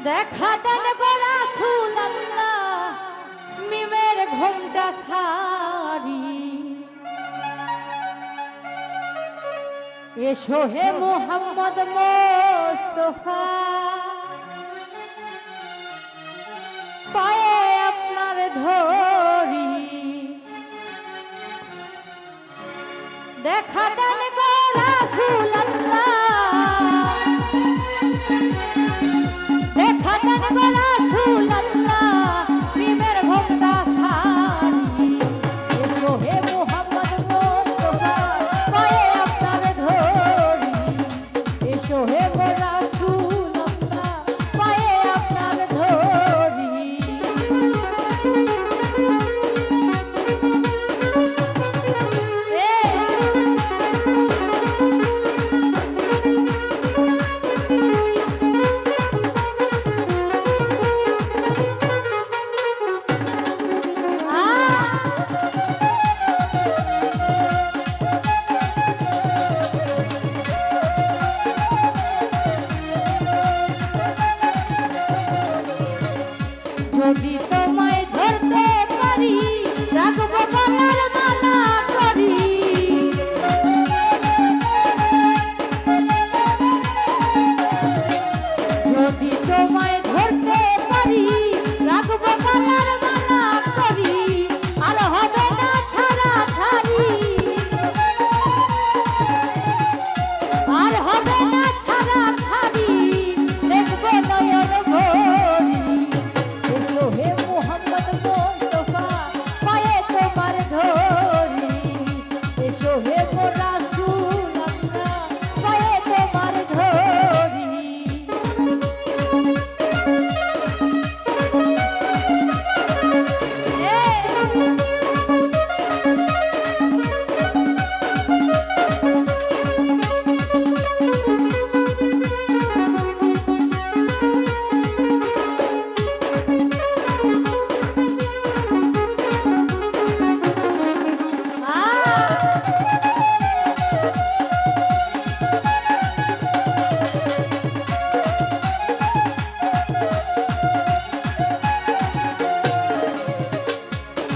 দেখা দেন গো রাসূলুল্লাহ মিমের ঘোমটা সারি এসো হে মুহাম্মদ মুস্তাফা পায়ে আপনার ধরি দেখা দেন গো রাসূলুল্লাহ দেখা দেন গো রাসূলুল্লাহ মিমের ঘোমটা সারি এসো হে মুহাম্মদ মুস্তাফা পায়ে আপনার ধরি এসো হে গো রাসূলুল্লাহ পায়ে আপনার ধরি যদি তোমায় ধরতে পারি রাখবো গলার মালা করি যদি তোমায় ধরতে পারি রাখবো গলার মালা করি আর হবে না ছাড়া ছাড়ি আর হবে না ছাড়া ছাড়ি দেখবো নয়ন ভরি এসো হে মুহাম্মদ মুস্তাফা পায়ে তোমার ধরি এসো হে গো রাসূলুল্লাহ পায়ে তোমার ধরি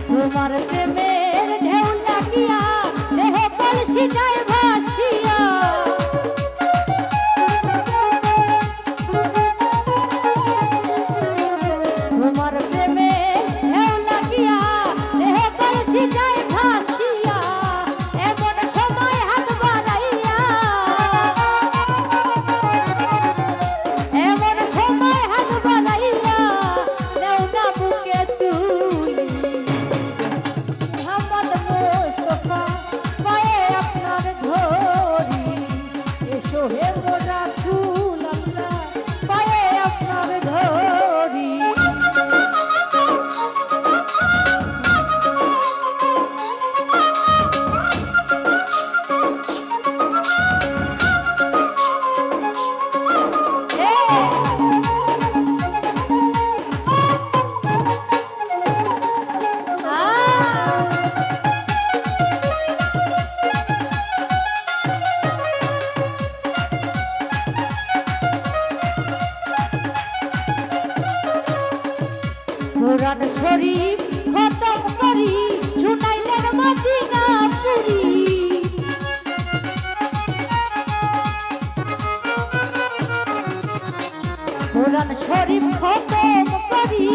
তোমার প্রেমের ঢেউ লাগিয়া দেহ কলসি যায় ভাসিয়া তোমার প্রেমের ঢেউ লাগিয়া দেহ কলসি যায় ভাসিয়া এমন সময় হাত বাড়াইয়া এমন সময় হাত বাড়াইয়া নেও না বুকে তুলি মুহাম্মদ মুস্তাফা পায়ে আপনার ধরি এসো হে গো রাসূলুল্লাহ পায়ে আপনার ধরি কোরআন শরীফ খতম করি শুনাইলেন মদিনা পুরি কোরআন শরীফ খতম করি